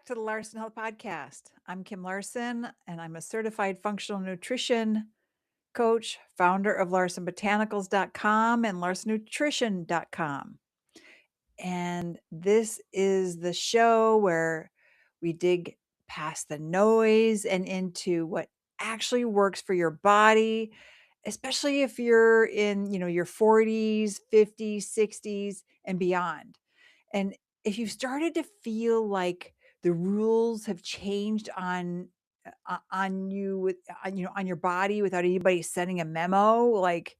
back to the Larson Health Podcast. I'm Kim Larson, and I'm a certified functional nutrition coach, founder of LarsonBotanicals.com and LarsonNutrition.com. And this is the show where we dig past the noise and into what actually works for your body, especially if you're in, your 40s, 50s, 60s, and beyond. And if you've started to feel like the rules have changed on you on your body without anybody sending a memo, like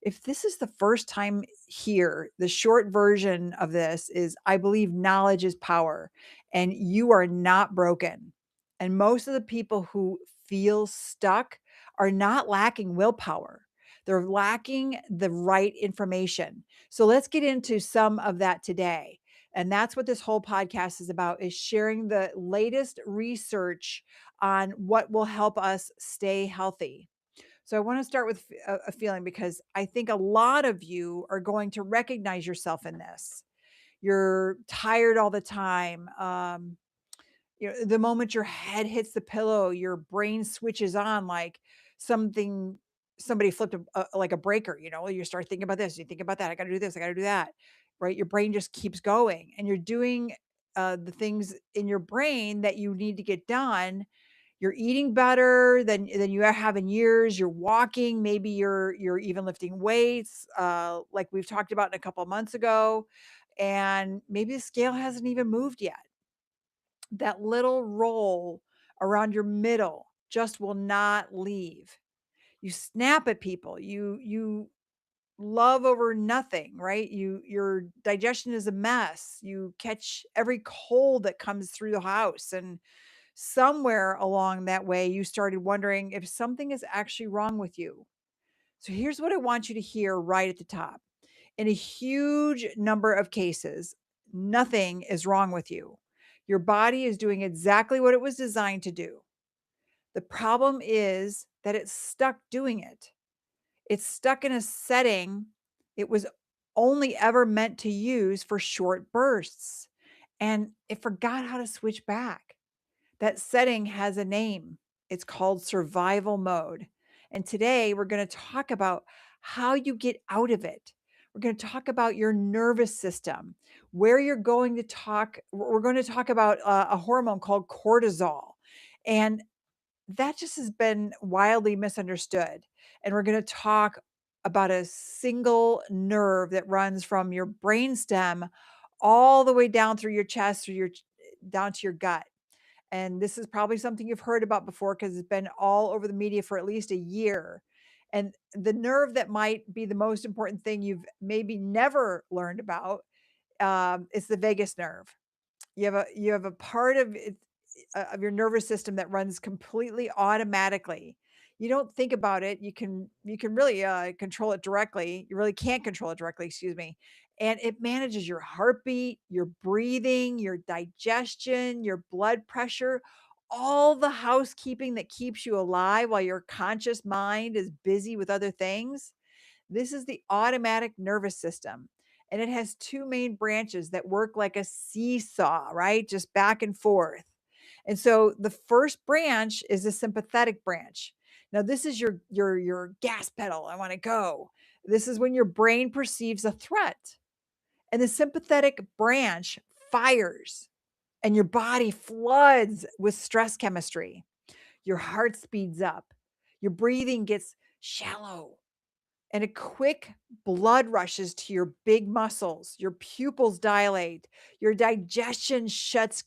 if this is the first time here, the short version of this is I believe knowledge is power and you are not broken. And most of the people who feel stuck are not lacking willpower. They're lacking the right information. So let's get into some of that today. And that's what this whole podcast is about, is sharing the latest research on what will help us stay healthy. So I want to start with a feeling, because I think a lot of you are going to recognize yourself in this. You're tired all the time. The moment your head hits the pillow, your brain switches on like something somebody flipped like a breaker. You start thinking about this, you think about that. I got to do this, I got to do that. Right? Your brain just keeps going, and you're doing the things in your brain that you need to get done. You're eating better than you have in years. You're walking, maybe you're even lifting weights, like we've talked about in a couple of months ago, and maybe the scale hasn't even moved yet. That little roll around your middle just will not leave. You snap at people. You love over nothing, right? Your digestion is a mess. You catch every cold that comes through the house, and somewhere along that way, you started wondering if something is actually wrong with you. So here's what I want you to hear right at the top. In a huge number of cases, nothing is wrong with you. Your body is doing exactly what it was designed to do. The problem is that it's stuck doing it. It's stuck in a setting it was only ever meant to use for short bursts. And it forgot how to switch back. That setting has a name. It's called survival mode. And today we're going to talk about how you get out of it. We're going to talk about your nervous system, where you're going to talk. We're going to talk about a hormone called cortisol. And that just has been wildly misunderstood. And we're going to talk about a single nerve that runs from your brainstem all the way down through your chest, through down to your gut. And this is probably something you've heard about before because it's been all over the media for at least a year. And the nerve that might be the most important thing you've maybe never learned about is the vagus nerve. You have a part of it, of your nervous system that runs completely automatically. You don't think about it. You can really control it directly. You really can't control it directly, excuse me. And it manages your heartbeat, your breathing, your digestion, your blood pressure, all the housekeeping that keeps you alive while your conscious mind is busy with other things. This is the automatic nervous system. And it has two main branches that work like a seesaw, right? Just back and forth. And so the first branch is the sympathetic branch. Now this is your gas pedal. I want to go. This is when your brain perceives a threat. And the sympathetic branch fires and your body floods with stress chemistry. Your heart speeds up. Your breathing gets shallow, and a quick blood rushes to your big muscles. Your pupils dilate. Your digestion shuts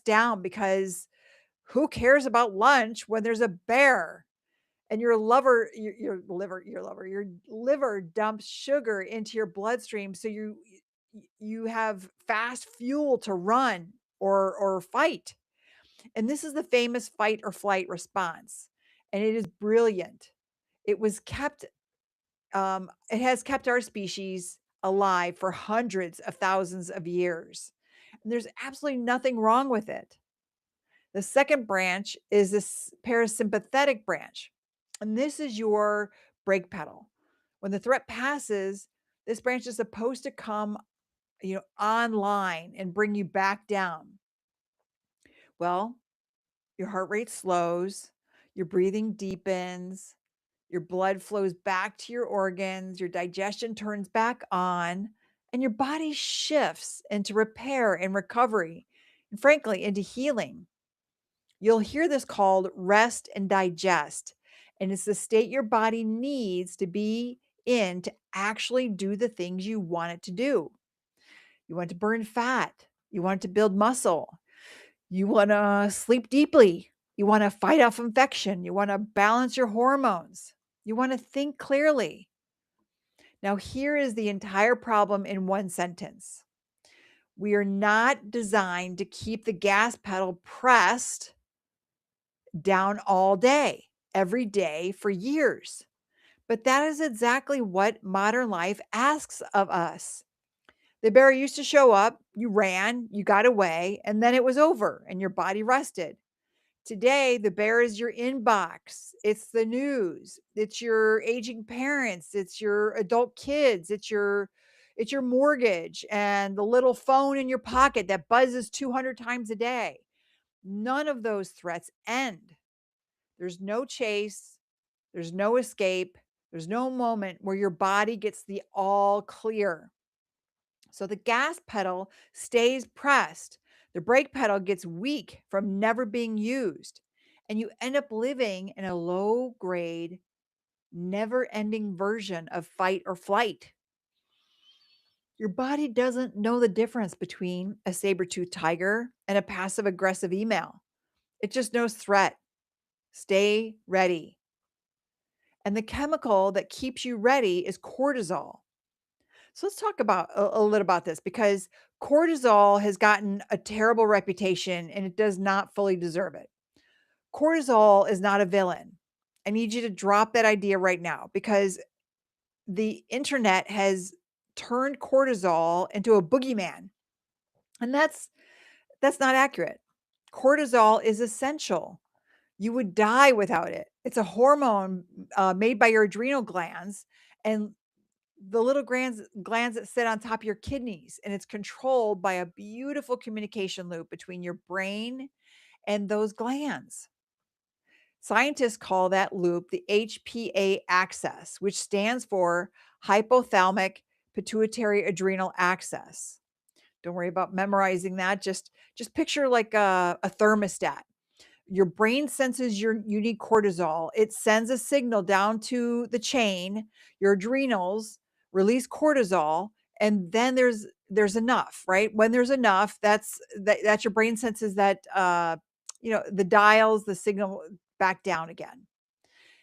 down, because who cares about lunch when there's a bear? And your liver dumps sugar into your bloodstream, so you have fast fuel to run or fight. And this is the famous fight or flight response, and it is brilliant. It was kept it has kept our species alive for hundreds of thousands of years. And there's absolutely nothing wrong with it. The second branch is this parasympathetic branch. And this is your brake pedal. When the threat passes, this branch is supposed to come, online and bring you back down. Well, your heart rate slows, your breathing deepens, your blood flows back to your organs, your digestion turns back on, and your body shifts into repair and recovery, and frankly, into healing. You'll hear this called rest and digest, and it's the state your body needs to be in to actually do the things you want it to do. You want to burn fat, you want to build muscle, you want to sleep deeply, you want to fight off infection, you want to balance your hormones, you want to think clearly. Now, here is the entire problem in one sentence. We are not designed to keep the gas pedal pressed down all day, every day for years. But that is exactly what modern life asks of us. The bear used to show up, you ran, you got away, and then it was over and your body rested. Today, the bear is your inbox. It's the news. It's your aging parents. It's your adult kids. It's your mortgage and the little phone in your pocket that buzzes 200 times a day. None of those threats end. There's no chase. There's no escape. There's no moment where your body gets the all clear. So the gas pedal stays pressed. The brake pedal gets weak from never being used. And you end up living in a low grade, never ending version of fight or flight. Your body doesn't know the difference between a saber toothed tiger and a passive aggressive email. It just knows threat. Stay ready. And the chemical that keeps you ready is cortisol. So let's talk about a little about this because cortisol has gotten a terrible reputation and it does not fully deserve it. Cortisol is not a villain. I need you to drop that idea right now because the internet has turned cortisol into a boogeyman. And that's not accurate. Cortisol is essential. You would die without it. It's a hormone made by your adrenal glands, and the little glands that sit on top of your kidneys, and it's controlled by a beautiful communication loop between your brain and those glands. Scientists call that loop the HPA axis, which stands for hypothalamic pituitary adrenal axis. Don't worry about memorizing that. Just picture like a thermostat. Your brain senses you need cortisol. It sends a signal down to the chain. Your adrenals release cortisol, and then there's enough, right? When there's enough, that's your brain senses that the dials the signal back down again.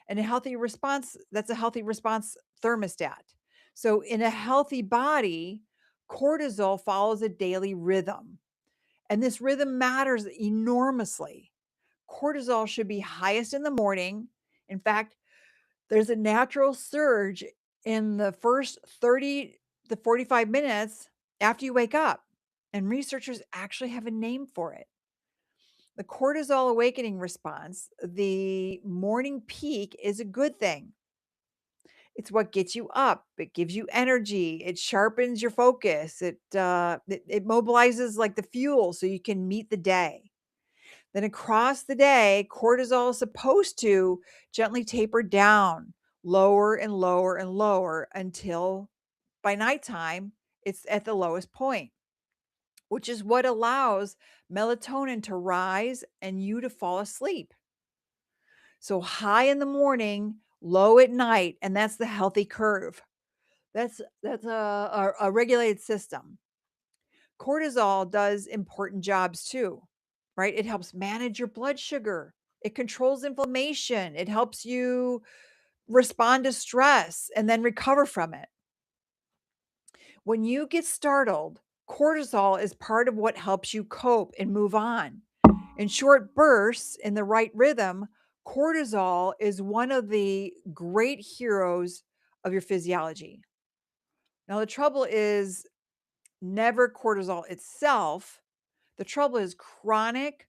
And a healthy response, that's a healthy response thermostat. So in a healthy body, cortisol follows a daily rhythm. And this rhythm matters enormously. Cortisol should be highest in the morning. In fact, there's a natural surge in the first 30 to 45 minutes after you wake up. And researchers actually have a name for it. The cortisol awakening response, the morning peak, is a good thing. It's what gets you up. It gives you energy. It sharpens your focus. It mobilizes like the fuel so you can meet the day. Then across the day, cortisol is supposed to gently taper down, lower and lower and lower until by nighttime, it's at the lowest point, which is what allows melatonin to rise and you to fall asleep. So high in the morning, low at night, and that's the healthy curve. That's a regulated system. Cortisol does important jobs too, right? It helps manage your blood sugar. It controls inflammation. It helps you respond to stress and then recover from it. When you get startled, cortisol is part of what helps you cope and move on. In short bursts, in the right rhythm, cortisol is one of the great heroes of your physiology. Now, the trouble is never cortisol itself. The trouble is chronic,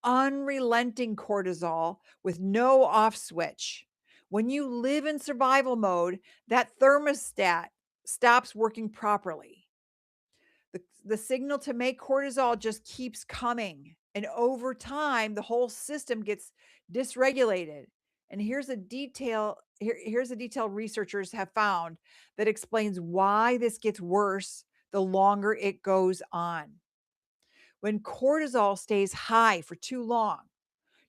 unrelenting cortisol with no off switch. When you live in survival mode, that thermostat stops working properly. The signal to make cortisol just keeps coming. And over time, the whole system gets dysregulated. And here's a detail researchers have found that explains why this gets worse the longer it goes on. When cortisol stays high for too long,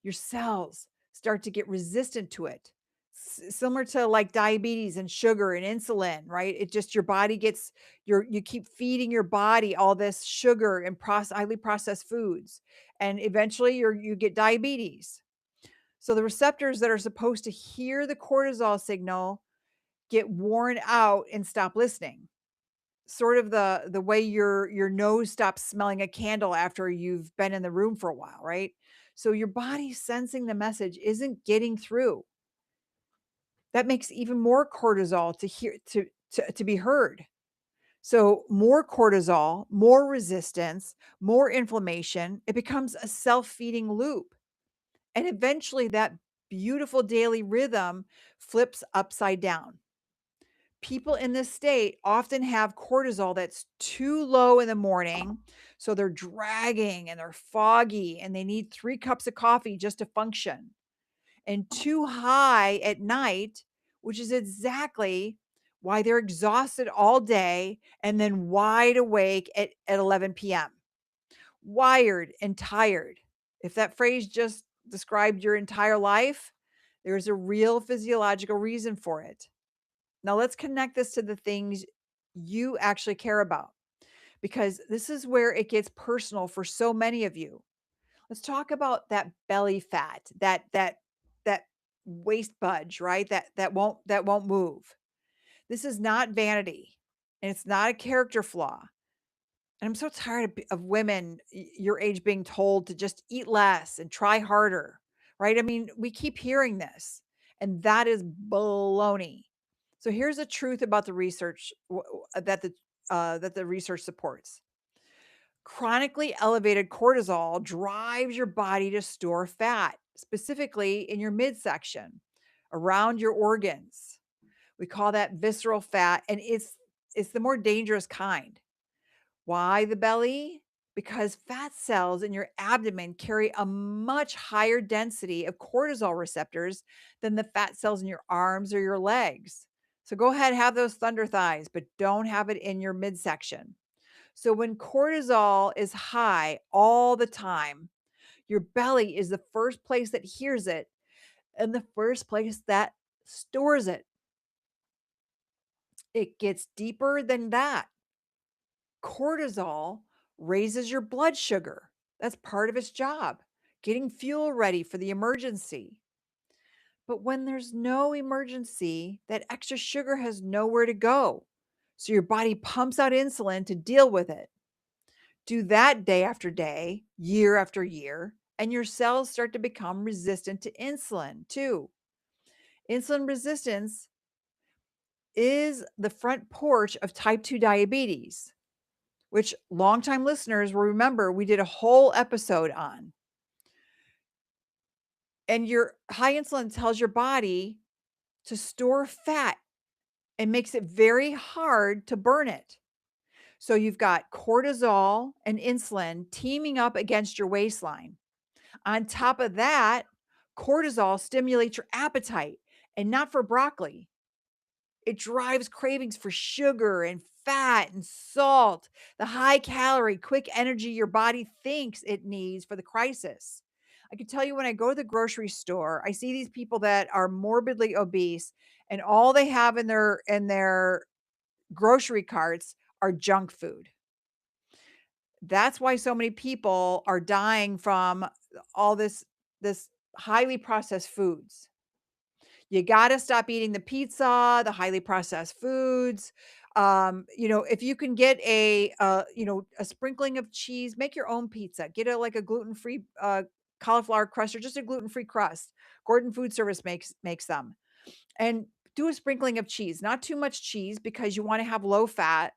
your cells start to get resistant to it. Similar to like diabetes and sugar and insulin, right? It just your body gets you keep feeding your body all this sugar and highly processed foods, and eventually you get diabetes. So the receptors that are supposed to hear the cortisol signal get worn out and stop listening. Sort of the way your nose stops smelling a candle after you've been in the room for a while, right? So your body sensing the message isn't getting through. That makes even more cortisol to be heard. So more cortisol, more resistance, more inflammation, it becomes a self-feeding loop. And eventually that beautiful daily rhythm flips upside down. People in this state often have cortisol that's too low in the morning, so they're dragging and they're foggy and they need 3 cups of coffee just to function, and too high at night, which is exactly why they're exhausted all day and then wide awake at 11 p.m. Wired and tired. If that phrase just described your entire life, there's a real physiological reason for it. Now let's connect this to the things you actually care about, because this is where it gets personal for so many of you. Let's talk about that belly fat, that waist budge, right? That won't move. This is not vanity, and it's not a character flaw. And I'm so tired of women your age being told to just eat less and try harder, right? I mean, we keep hearing this, and that is baloney. So here's the truth about the research that the research supports. Chronically elevated cortisol drives your body to store fat, specifically in your midsection, around your organs. We call that visceral fat, and it's the more dangerous kind. Why the belly? Because fat cells in your abdomen carry a much higher density of cortisol receptors than the fat cells in your arms or your legs. So go ahead, have those thunder thighs, but don't have it in your midsection. So when cortisol is high all the time, your belly is the first place that hears it and the first place that stores it. It gets deeper than that. Cortisol raises your blood sugar. That's part of its job, getting fuel ready for the emergency. But when there's no emergency, that extra sugar has nowhere to go. So your body pumps out insulin to deal with it. Do that day after day, year after year, and your cells start to become resistant to insulin too. Insulin resistance is the front porch of type 2 diabetes, which longtime listeners will remember we did a whole episode on. And your high insulin tells your body to store fat and makes it very hard to burn it. So you've got cortisol and insulin teaming up against your waistline. On top of that, cortisol stimulates your appetite, and not for broccoli. It drives cravings for sugar and fat and salt, the high calorie, quick energy your body thinks it needs for the crisis. I can tell you, when I go to the grocery store, I see these people that are morbidly obese, and all they have in their grocery carts are junk food. That's why so many people are dying from all this highly processed foods. You gotta stop eating the pizza, the highly processed foods. If you can get a sprinkling of cheese, make your own pizza. Get a gluten-free cauliflower crust, or just a gluten-free crust. Gordon Food Service makes them. And do a sprinkling of cheese, not too much cheese, because you want to have low fat.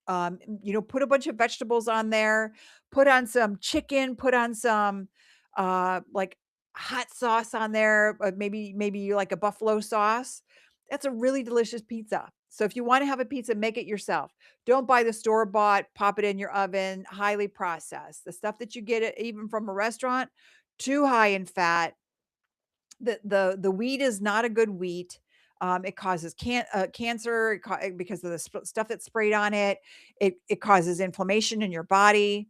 Put a bunch of vegetables on there, put on some chicken, put on some like hot sauce on there, maybe you like a buffalo sauce. That's a really delicious pizza. So if you want to have a pizza, make it yourself. Don't buy the store bought, pop it in your oven, highly processed. The stuff that you get even from a restaurant, too high in fat. The wheat is not a good wheat. It causes cancer because of the stuff that's sprayed on it. It causes inflammation in your body.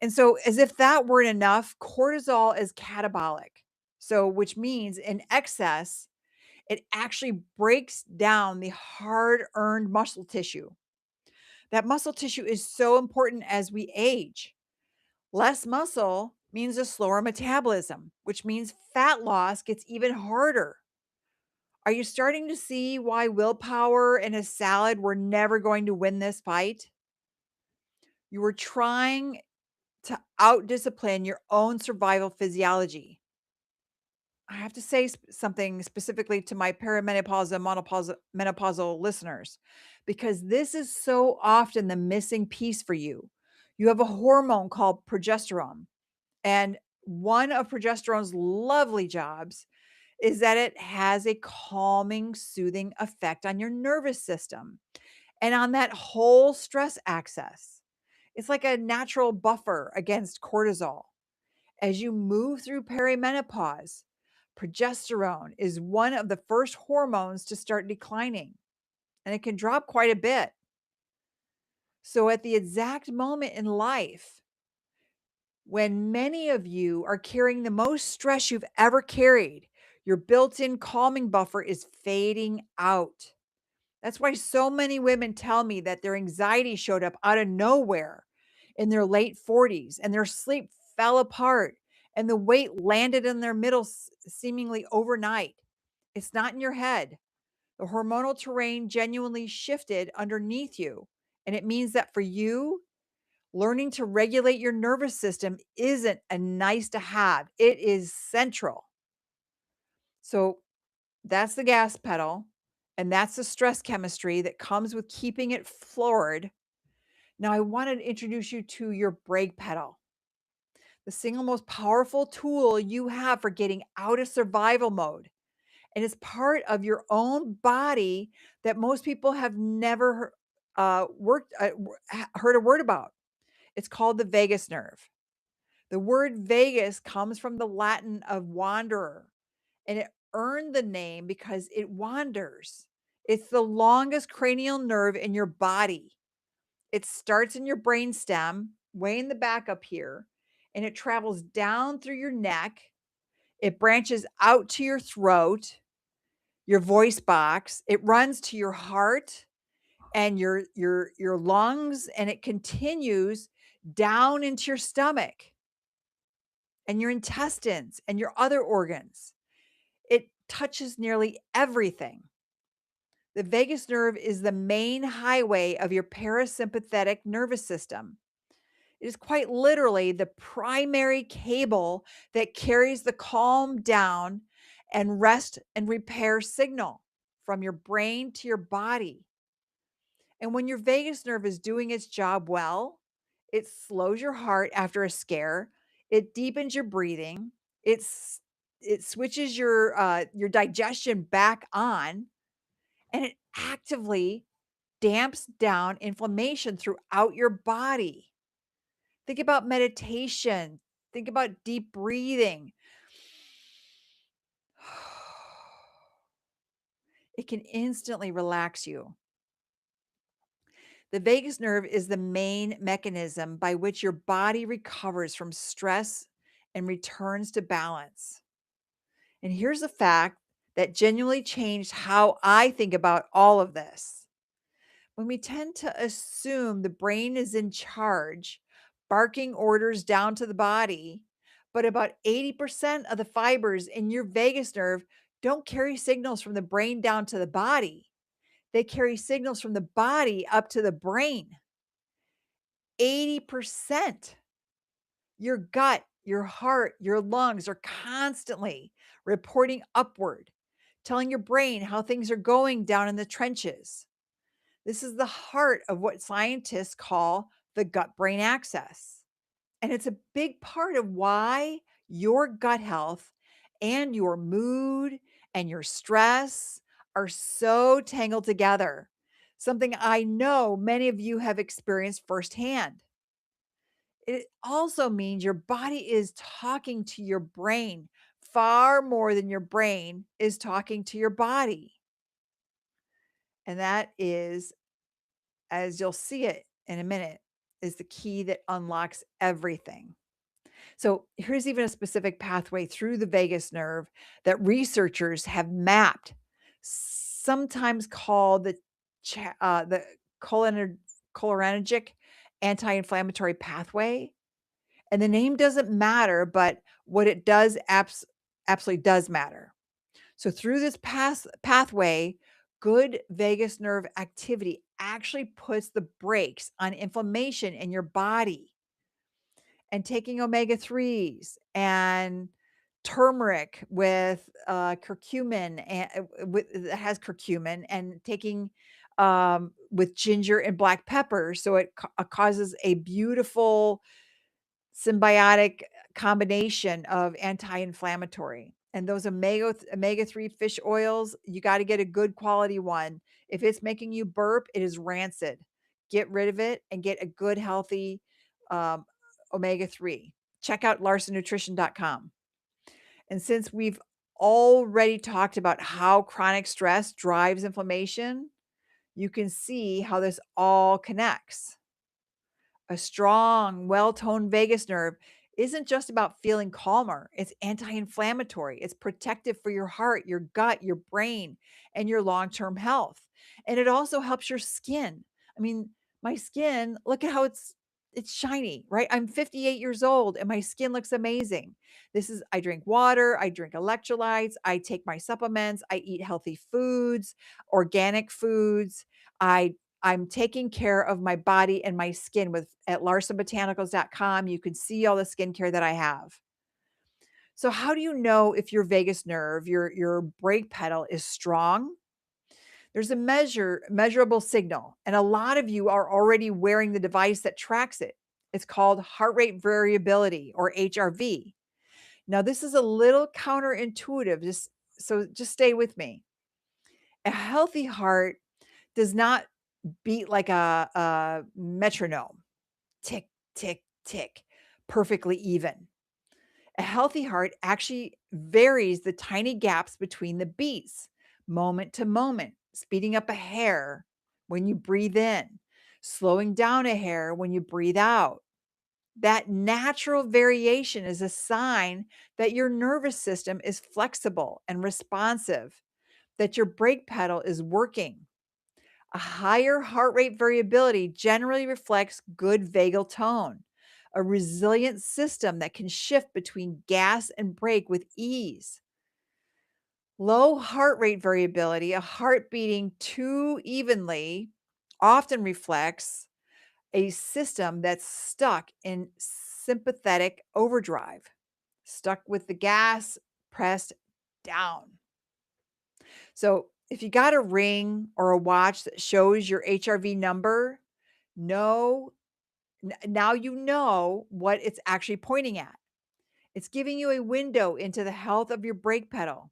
And so, as if that weren't enough, cortisol is catabolic. So, which means in excess, it actually breaks down the hard earned muscle tissue. That muscle tissue is so important as we age. Less muscle means a slower metabolism, which means fat loss gets even harder. Are you starting to see why willpower and a salad were never going to win this fight? You were trying to out-discipline your own survival physiology. I have to say something specifically to my perimenopausal and menopausal listeners, because this is so often the missing piece for you. You have a hormone called progesterone, and one of progesterone's lovely jobs is that it has a calming, soothing effect on your nervous system and on that whole stress axis. It's like a natural buffer against cortisol. As you move through perimenopause, progesterone is one of the first hormones to start declining, and it can drop quite a bit. So, at the exact moment in life when many of you are carrying the most stress you've ever carried, your built in calming buffer is fading out. That's why so many women tell me that their anxiety showed up out of nowhere in their late 40s and their sleep fell apart and the weight landed in their middle seemingly overnight. It's not in your head. The hormonal terrain genuinely shifted underneath you. And it means that for you, learning to regulate your nervous system isn't a nice to have, it is central. So that's the gas pedal, and that's the stress chemistry that comes with keeping it floored. Now, I wanted to introduce you to your brake pedal, the single most powerful tool you have for getting out of survival mode. And it's part of your own body that most people have never heard a word about. It's called the vagus nerve. The word vagus comes from the Latin of wanderer, and it earned the name because it wanders. It's the longest cranial nerve in your body. It starts in your brainstem, way in the back up here, and it travels down through your neck. It branches out to your throat, your voice box. It runs to your heart and your lungs, and it continues down into your stomach and your intestines and your other organs. It touches nearly everything. The vagus nerve is the main highway of your parasympathetic nervous system. It is quite literally the primary cable that carries the calm down and rest and repair signal from your brain to your body. And when your vagus nerve is doing its job well, it slows your heart after a scare, it deepens your breathing, it switches your digestion back on, and it actively damps down inflammation throughout your body. Think about meditation. Think about deep breathing. It can instantly relax you. The vagus nerve is the main mechanism by which your body recovers from stress and returns to balance. And here's a fact that genuinely changed how I think about all of this. When we tend to assume the brain is in charge, barking orders down to the body, but about 80% of the fibers in your vagus nerve don't carry signals from the brain down to the body. They carry signals from the body up to the brain. 80%. Your gut, your heart, your lungs are constantly reporting upward, telling your brain how things are going down in the trenches. This is the heart of what scientists call the gut brain axis. And it's a big part of why your gut health and your mood and your stress are so tangled together, something I know many of you have experienced firsthand. It also means your body is talking to your brain far more than your brain is talking to your body. And that is, as you'll see it in a minute, is the key that unlocks everything. So here's even a specific pathway through the vagus nerve that researchers have mapped, sometimes called the cholinergic cholinergic anti-inflammatory pathway. And the name doesn't matter, but what it does absolutely does matter. So through this pathway, good vagus nerve activity actually puts the brakes on inflammation in your body. And taking omega-3s and turmeric with curcumin and with it has curcumin, and taking with ginger and black pepper, so it causes a beautiful symbiotic combination of anti-inflammatory. And those omega-3 fish oils, you got to get a good quality one. If it's making you burp, it is rancid. Get rid of it and get a good healthy um, omega-3. Check out larsonnutrition.com. And since we've already talked about how chronic stress drives inflammation, you can see how this all connects. A strong, well toned vagus nerve isn't just about feeling calmer, it's anti inflammatory, it's protective for your heart, your gut, your brain, and your long term health. And it also helps your skin. I mean, my skin, look at how it's shiny, right? I'm 58 years old and my skin looks amazing. I drink water, I drink electrolytes, I take my supplements, I eat healthy foods, organic foods. I I'm taking care of my body and my skin with at larsonbotanicals.com. You can see all the skincare that I have. So how do you know if your vagus nerve, your brake pedal is strong? There's a measurable signal, and a lot of you are already wearing the device that tracks it. It's called heart rate variability, or HRV. Now, this is a little counterintuitive, just stay with me. A healthy heart does not beat like a metronome, tick, tick, tick, perfectly even. A healthy heart actually varies the tiny gaps between the beats, moment to moment, speeding up a hair when you breathe in, slowing down a hair when you breathe out. That natural variation is a sign that your nervous system is flexible and responsive, that your brake pedal is working. A higher heart rate variability generally reflects good vagal tone, a resilient system that can shift between gas and brake with ease. Low heart rate variability, a heart beating too evenly, often reflects a system that's stuck in sympathetic overdrive, stuck with the gas pressed down. So if you got a ring or a watch that shows your HRV number, know now you know what it's actually pointing at. It's giving you a window into the health of your brake pedal.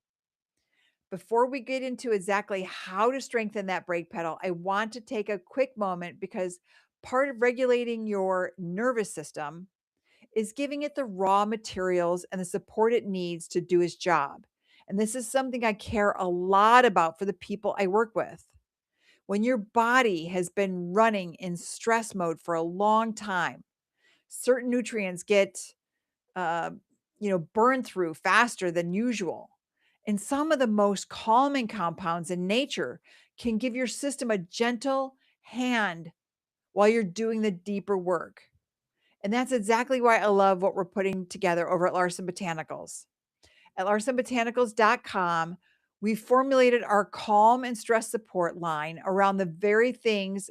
Before we get into exactly how to strengthen that brake pedal, I want to take a quick moment because part of regulating your nervous system is giving it the raw materials and the support it needs to do its job. And this is something I care a lot about for the people I work with. When your body has been running in stress mode for a long time, certain nutrients get uh, burned through faster than usual. And some of the most calming compounds in nature can give your system a gentle hand while you're doing the deeper work. And that's exactly why I love what we're putting together over at Larson Botanicals. At larsonbotanicals.com, we formulated our calm and stress support line around the very things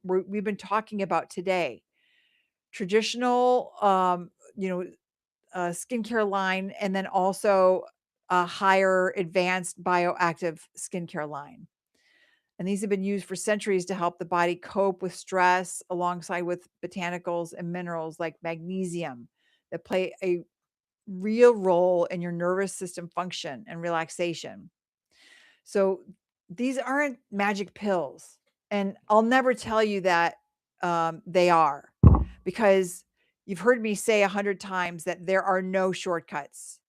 we've been talking about today. Traditional, skincare line, and then also a higher advanced bioactive skincare line. And these have been used for centuries to help the body cope with stress alongside with botanicals and minerals like magnesium that play a real role in your nervous system function and relaxation. So these aren't magic pills. And I'll never tell you that they are, because you've heard me say 100 times that there are no shortcuts.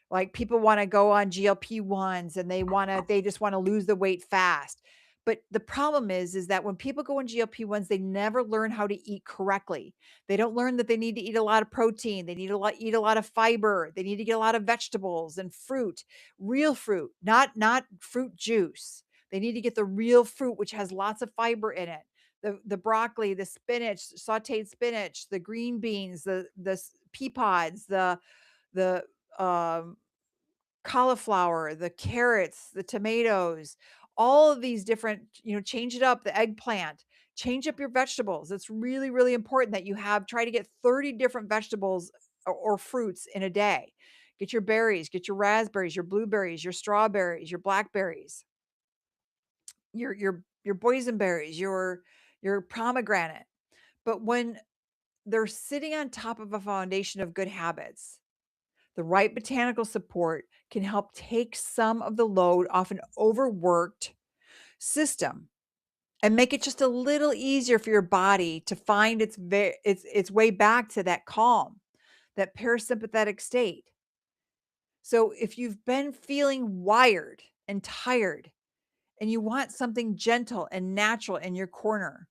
Like, people wanna go on GLP-1s and they just wanna lose the weight fast. But the problem is that when people go on GLP-1s, they never learn how to eat correctly. They don't learn that they need to eat a lot of protein, they need to eat a lot of fiber, they need to get a lot of vegetables and fruit, real fruit, not fruit juice. They need to get the real fruit, which has lots of fiber in it. The broccoli, the spinach, sautéed spinach, the green beans, the pea pods, the, um cauliflower, the carrots, the tomatoes, all of these different, change it up, the eggplant, change up your vegetables. It's really, really important that you try to get 30 different vegetables or fruits in a day. Get your berries, get your raspberries, your blueberries, your strawberries, your blackberries, your boysenberries, your pomegranate. But when they're sitting on top of a foundation of good habits, the right botanical support can help take some of the load off an overworked system and make it just a little easier for your body to find its way back to that calm, that parasympathetic state. So if you've been feeling wired and tired and you want something gentle and natural in your corner,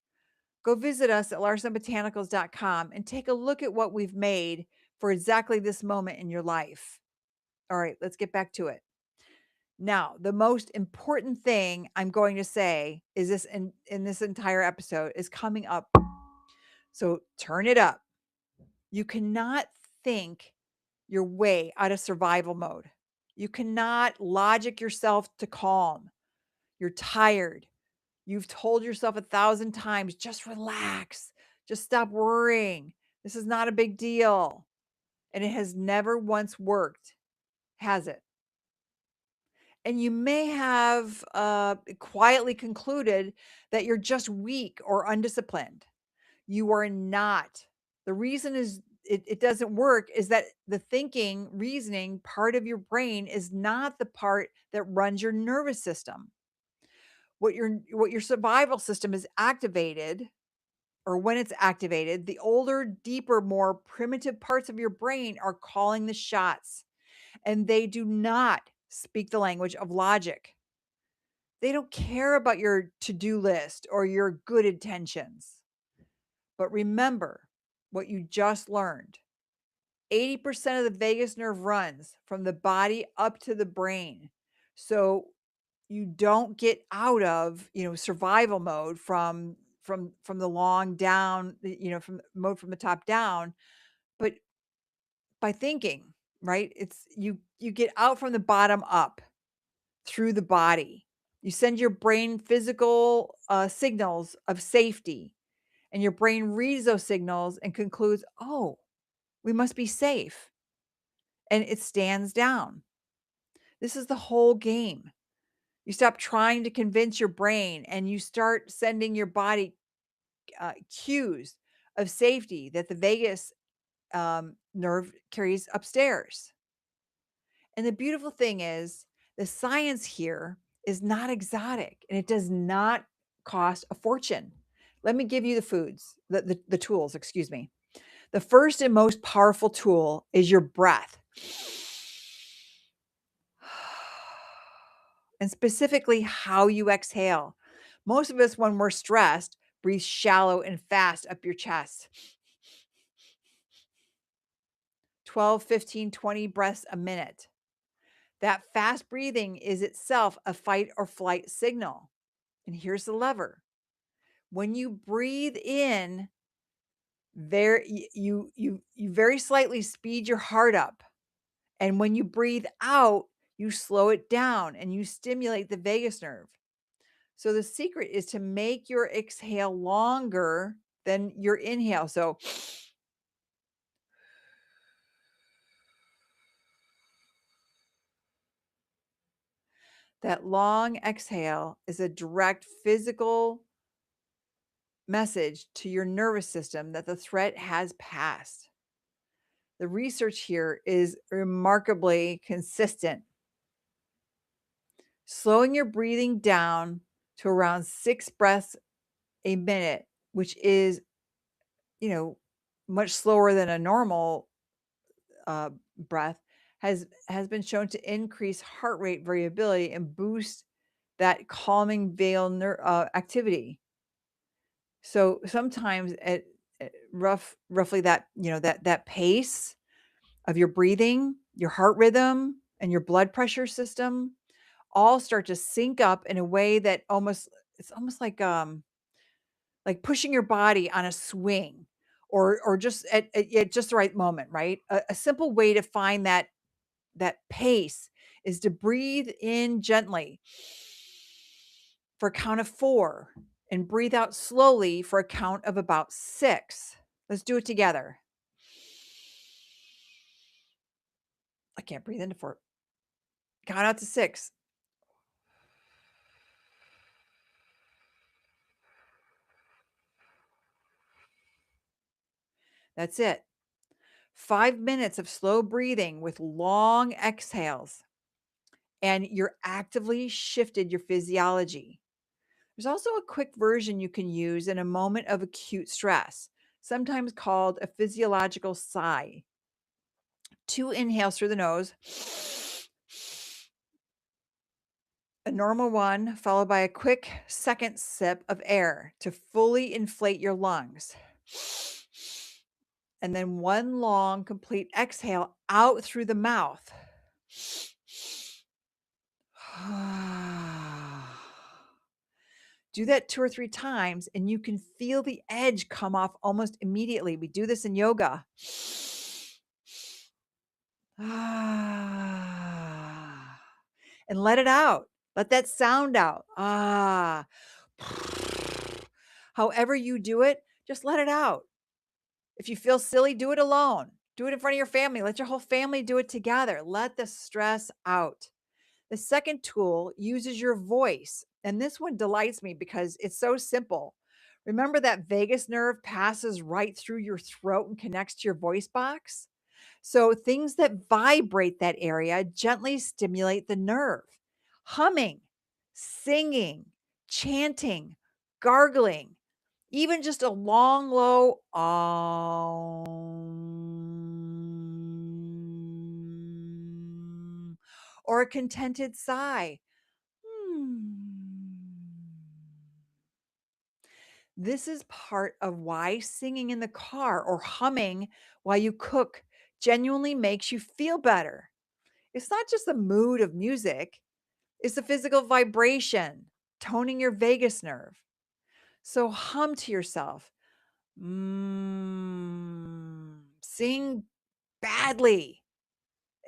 go visit us at larsonbotanicals.com and take a look at what we've made for exactly this moment in your life. All right, let's get back to it. Now, the most important thing I'm going to say is this in this entire episode is coming up. So turn it up. You cannot think your way out of survival mode. You cannot logic yourself to calm. You're tired. You've told yourself 1,000 times, just relax, just stop worrying. This is not a big deal. And it has never once worked, has it? And you may have quietly concluded that you're just weak or undisciplined. You are not. The reason is it doesn't work is that the thinking, reasoning part of your brain is not the part that runs your nervous system. What your survival system is activated, or when it's activated, the older, deeper, more primitive parts of your brain are calling the shots, and they do not speak the language of logic. They don't care about your to-do list or your good intentions. But remember what you just learned. 80% of the vagus nerve runs from the body up to the brain. So you don't get out of, survival mode from the long down, from mode from the top down, but by thinking, right? It's you get out from the bottom up through the body. You send your brain physical signals of safety, and your brain reads those signals and concludes, oh, we must be safe. And it stands down. This is the whole game. You stop trying to convince your brain and you start sending your body cues of safety that the vagus nerve carries upstairs. And the beautiful thing is, the science here is not exotic and it does not cost a fortune. Let me give you the tools, excuse me. The first and most powerful tool is your breath. And specifically how you exhale. Most of us, when we're stressed, breathe shallow and fast up your chest. 12, 15, 20 breaths a minute. That fast breathing is itself a fight or flight signal. And here's the lever. When you breathe in, you very slightly speed your heart up. And when you breathe out, you slow it down and you stimulate the vagus nerve. So the secret is to make your exhale longer than your inhale. So that long exhale is a direct physical message to your nervous system that the threat has passed. The research here is remarkably consistent. slowing your breathing down to around 6 breaths a minute, which is, you know, much slower than a normal uh, breath, has been shown to increase heart rate variability and boost that calming activity. So sometimes at roughly that, that pace of your breathing, your heart rhythm, and your blood pressure system all start to sync up in a way that it's almost like pushing your body on a swing, or just at just the right moment, right? A simple way to find that pace is to breathe in gently for a count of 4 and breathe out slowly for a count of about 6. Let's do it together. I can't breathe into 4. Count out to 6. That's it. 5 minutes of slow breathing with long exhales, and you're actively shifted your physiology. There's also a quick version you can use in a moment of acute stress, sometimes called a physiological sigh. 2 inhales through the nose, a normal one, followed by a quick second sip of air to fully inflate your lungs. And then one long, complete exhale out through the mouth. Do that 2 or 3 times, and you can feel the edge come off almost immediately. We do this in yoga. And let it out. Let that sound out. However you do it, just let it out. If you feel silly, do it alone. Do it in front of your family. Let your whole family do it together. Let the stress out. The second tool uses your voice, and this one delights me because it's so simple. Remember that vagus nerve passes right through your throat and connects to your voice box? So things that vibrate that area gently stimulate the nerve. Humming, singing, chanting, gargling, even just a long, low or a contented sigh. Hmm. This is part of why singing in the car or humming while you cook genuinely makes you feel better. It's not just the mood of music, it's the physical vibration, toning your vagus nerve. So hum to yourself. Sing badly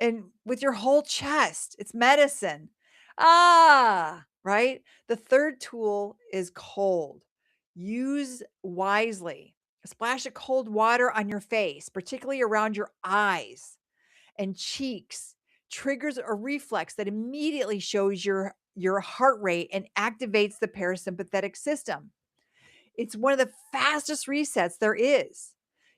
and with your whole chest. It's medicine. Right? The third tool is cold. Use wisely. A splash of cold water on your face, particularly around your eyes and cheeks, triggers a reflex that immediately shows your heart rate and activates the parasympathetic system. It's one of the fastest resets there is.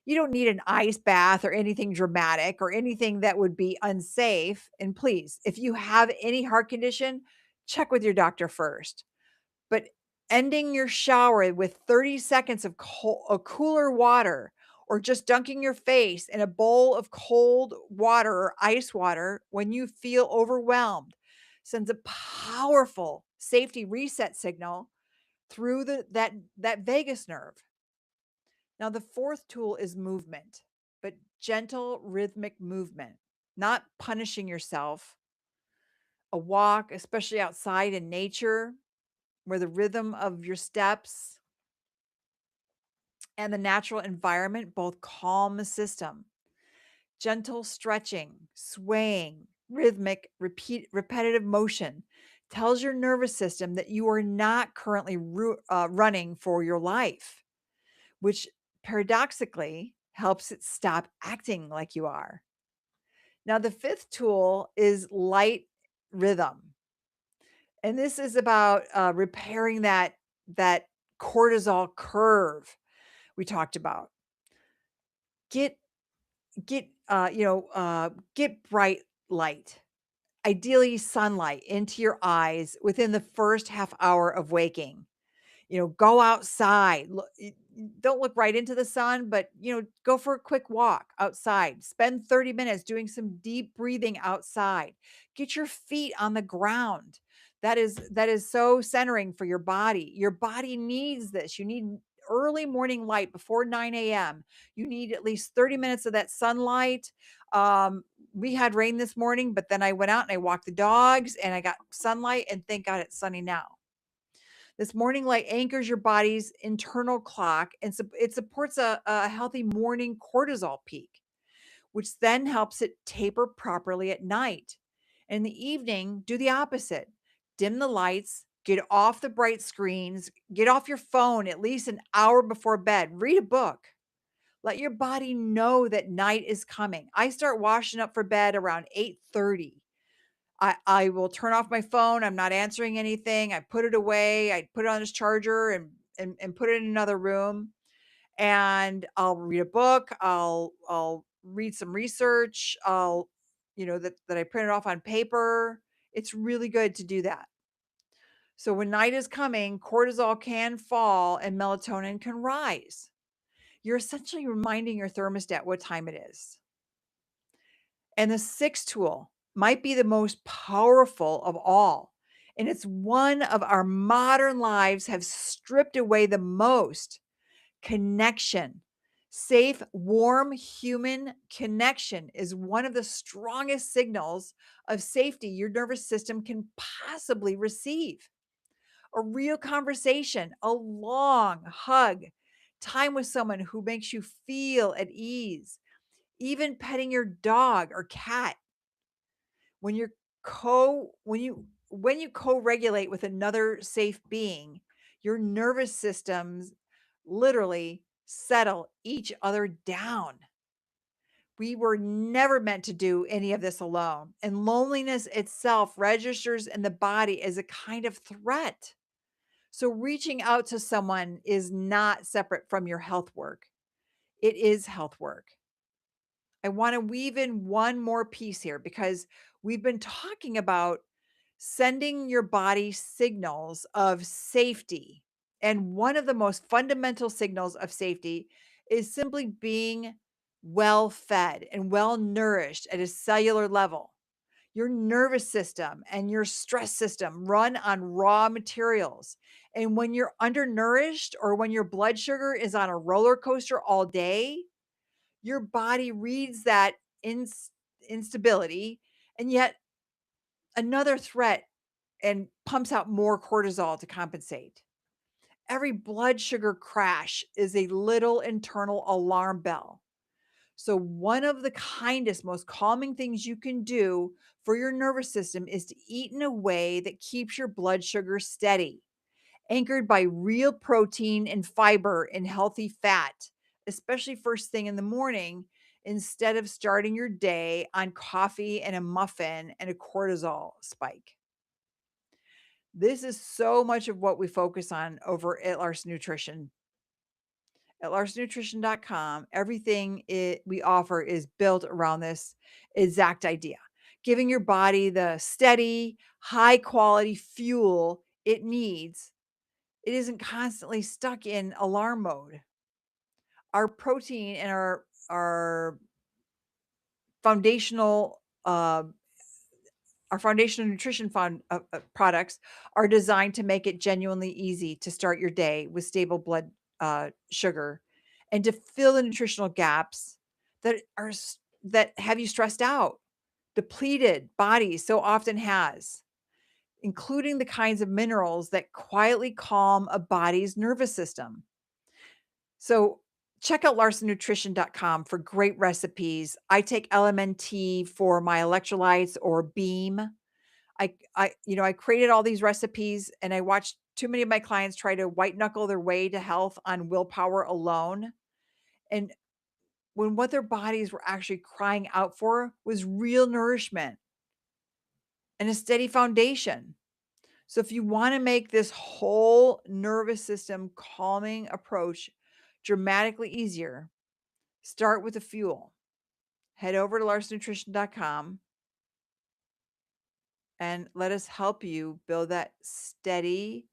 You don't need an ice bath or anything dramatic or anything that would be unsafe. And please, if you have any heart condition, check with your doctor first. But ending your shower with 30 seconds of cooler water, or just dunking your face in a bowl of cold water or ice water when you feel overwhelmed sends a powerful safety reset signal through that vagus nerve. Now, the fourth tool is movement, but gentle rhythmic movement, not punishing yourself. A walk, especially outside in nature, where the rhythm of your steps and the natural environment both calm the system. Gentle stretching, swaying, rhythmic, repetitive motion tells your nervous system that you are not currently running for your life, which paradoxically helps it stop acting like you are. Now, the fifth tool is light rhythm. And this is about repairing that cortisol curve we talked about. Get get bright light Ideally, sunlight into your eyes within the first half hour of waking. Go outside. Don't look right into the sun, but go for a quick walk outside. Spend 30 minutes doing some deep breathing outside. Get your feet on the ground. That is so centering for your body. Your body needs this. You need early morning light before 9 a.m. You need at least 30 minutes of that sunlight. We had rain this morning, but then I went out and I walked the dogs and I got sunlight, and thank God it's sunny now. This morning light anchors your body's internal clock, and it supports a healthy morning cortisol peak, which then helps it taper properly at night. In the evening, do the opposite. Dim the lights, get off the bright screens, get off your phone at least an hour before bed. Read a book. Let your body know that night is coming. I start washing up for bed around 8:30. I will turn off my phone. I'm not answering anything. I put it away. I put it on its charger and put it in another room. And I'll read a book. I'll read some research. That I printed off on paper. It's really good to do that. So when night is coming, cortisol can fall and melatonin can rise. You're essentially reminding your thermostat what time it is. And the sixth tool might be the most powerful of all. And it's one of our modern lives have stripped away the most: connection. Safe, warm human connection is one of the strongest signals of safety your nervous system can possibly receive. A real conversation, a long hug, time with someone who makes you feel at ease, even petting your dog or cat. When you're co when you co-regulate with another safe being, your nervous systems literally settle each other down. We were never meant to do any of this alone, and loneliness itself registers in the body as a kind of threat. So reaching out to someone is not separate from your health work. It is health work. I want to weave in one more piece here because we've been talking about sending your body signals of safety. And one of the most fundamental signals of safety is simply being well fed and well nourished at a cellular level. Your nervous system and your stress system run on raw materials. And when you're undernourished or when your blood sugar is on a roller coaster all day, your body reads that instability and yet another threat and pumps out more cortisol to compensate. Every blood sugar crash is a little internal alarm bell. So, one of the kindest, most calming things you can do for your nervous system is to eat in a way that keeps your blood sugar steady, anchored by real protein and fiber and healthy fat, especially first thing in the morning, instead of starting your day on coffee and a muffin and a cortisol spike. This is so much of what we focus on over at Larson Nutrition. At larsonnutrition.com, everything we offer is built around this exact idea, giving your body the steady, high quality fuel it needs. It isn't constantly stuck in alarm mode. Our protein and our foundational uh, our foundational nutrition products are designed to make it genuinely easy to start your day with stable blood sugar and to fill the nutritional gaps that have you stressed out, depleted body so often has, including the kinds of minerals that quietly calm a body's nervous system. So check out larsonnutrition.com for great recipes. I take LMNT for my electrolytes or Beam. I created all these recipes and I watched too many of my clients try to white knuckle their way to health on willpower alone. And when what their bodies were actually crying out for was real nourishment and a steady foundation. So if you want to make this whole nervous system calming approach dramatically easier, start with the fuel. Head over to larsonnutrition.com and let us help you build that steady,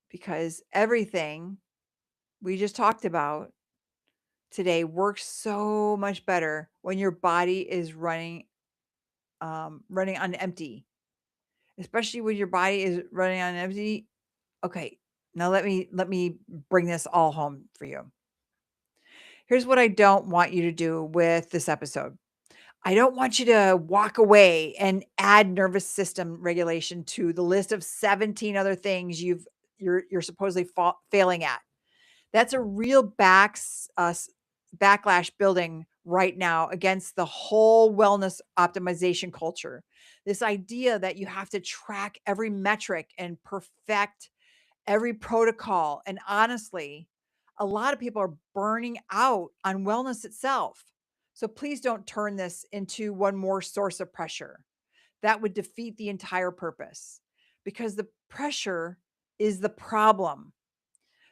because everything we just talked about today works so much better when your body is running on empty, especially when your body is running on empty. Okay, now let me bring this all home for you. Here's what I don't want you to do with this episode. I don't want you to walk away and add nervous system regulation to the list of 17 other things you're supposedly failing at. That's a real backlash building right now against the whole wellness optimization culture. This idea that you have to track every metric and perfect every protocol. And honestly, a lot of people are burning out on wellness itself. So please don't turn this into one more source of pressure. That would defeat the entire purpose, because the pressure is the problem.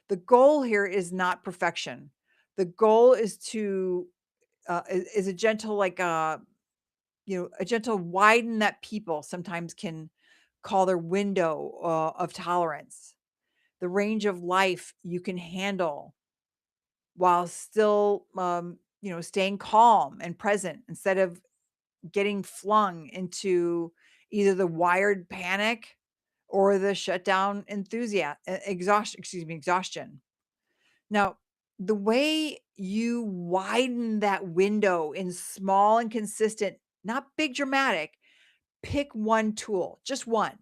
The goal here is not perfection. The goal is to is a gentle, like a gentle widen that people sometimes can call their window of tolerance, the range of life you can handle while still, staying calm and present instead of getting flung into either the wired panic or the shutdown exhaustion. Now, the way you widen that window in small and consistent, not big dramatic, pick one tool, just one.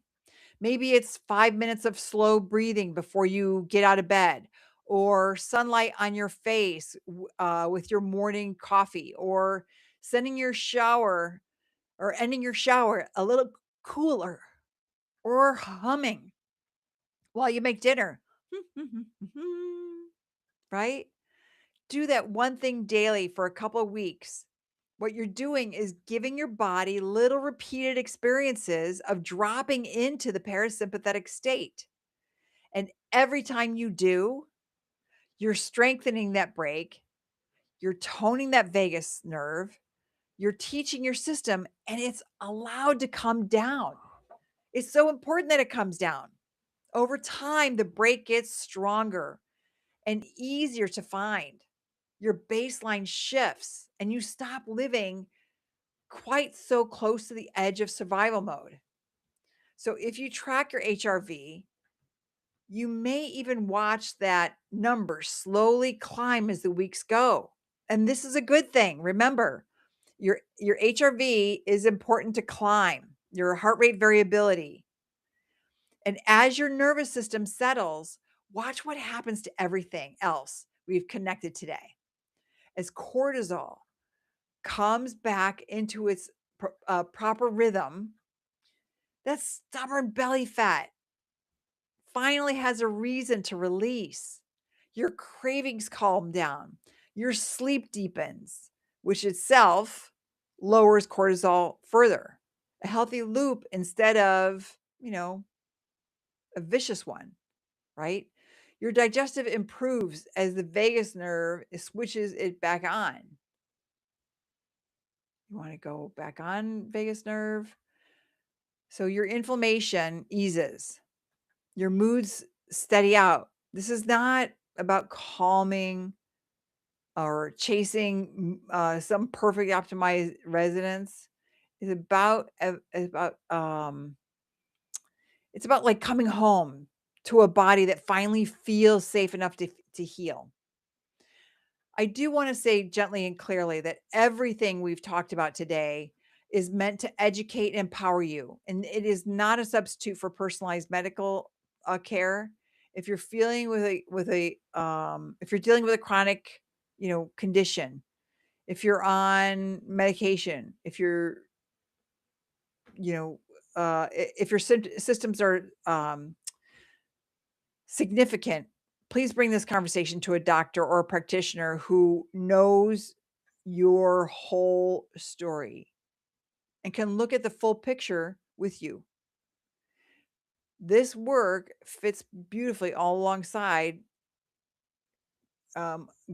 Maybe it's 5 minutes of slow breathing before you get out of bed, or sunlight on your face with your morning coffee, or sending your shower or ending your shower a little cooler, or humming while you make dinner. Right? Do that one thing daily for a couple of weeks. What you're doing is giving your body little repeated experiences of dropping into the parasympathetic state. And every time you do, you're strengthening that brake, you're toning that vagus nerve, you're teaching your system, and it's allowed to come down. It's so important that it comes down. Over time, the brake gets stronger and easier to find. Your baseline shifts and you stop living quite so close to the edge of survival mode. So if you track your HRV, you may even watch that number slowly climb as the weeks go. And this is a good thing. Remember, your HRV is important to climb, your heart rate variability. And as your nervous system settles, watch what happens to everything else we've connected today. As cortisol comes back into its proper rhythm, that stubborn belly fat finally has a reason to release. Your cravings calm down. Your sleep deepens, which itself lowers cortisol further. A healthy loop instead of, a vicious one, right? Your digestive improves as the vagus nerve switches it back on. You want to go back on vagus nerve. So your inflammation eases, your moods steady out. This is not about calming or chasing some perfect optimized residence. It's about like coming home to a body that finally feels safe enough to heal. I do want to say gently and clearly that everything we've talked about today is meant to educate and empower you, and it is not a substitute for personalized medical care. If you're feeling if you're dealing with a chronic, condition, if you're on medication, if you're, you know, if your systems are significant, please bring this conversation to a doctor or a practitioner who knows your whole story and can look at the full picture with you. This work fits beautifully all alongside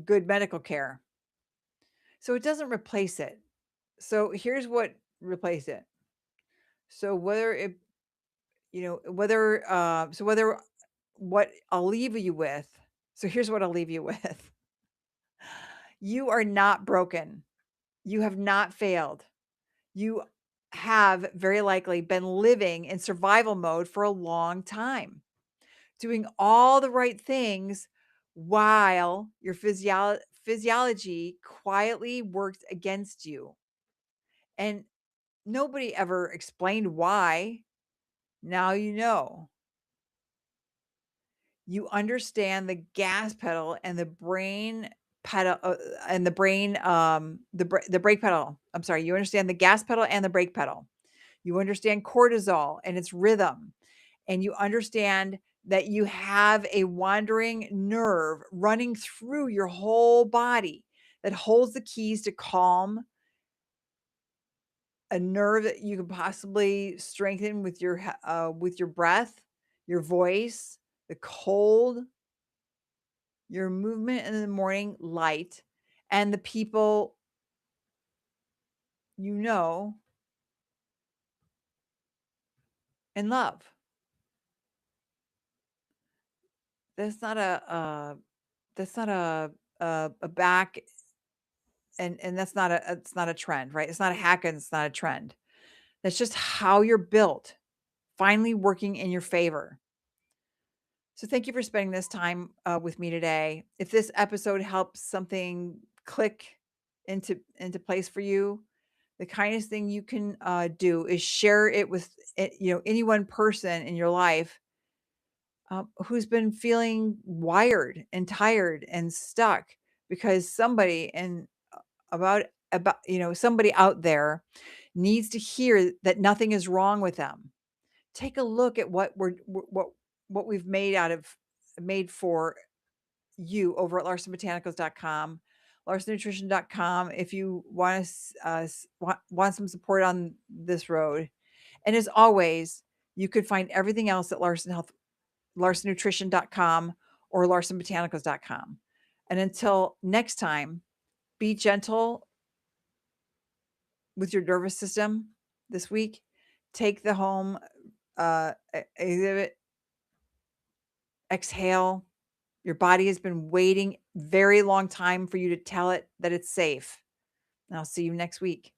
good medical care. So it doesn't replace it. So here's what replace it. So whether it, whether so whether what I'll leave you with. So here's what I'll leave you with. You are not broken. You have not failed. You have very likely been living in survival mode for a long time, doing all the right things while your physiology quietly worked against you. And nobody ever explained why. Now you know. You understand the gas pedal and the brain pedal and the brain the brake pedal. I'm sorry, you understand the gas pedal and the brake pedal. You understand cortisol and its rhythm, and you understand that you have a wandering nerve running through your whole body that holds the keys to calm, a nerve that you could possibly strengthen with your breath, your voice, the cold, your movement in the morning light, and the people you know and love. That's not that's not a back, and that's not it's not a trend, right? It's not a hack and it's not a trend. That's just how you're built, finally working in your favor. So thank you for spending this time with me today. If this episode helps something click into place for you, the kindest thing you can do is share it with any one person in your life who's been feeling wired and tired and stuck because somebody and about somebody out there needs to hear that nothing is wrong with them. Take a look at what we've made for you over at larsonbotanicals.com, larsonnutrition.com if you want some support on this road. And as always, you could find everything else at larsonnutrition.com or larsonbotanicals.com. And until next time, be gentle with your nervous system this week. Take the home exhibit, exhale. Your body has been waiting very long time for you to tell it that it's safe. And I'll see you next week.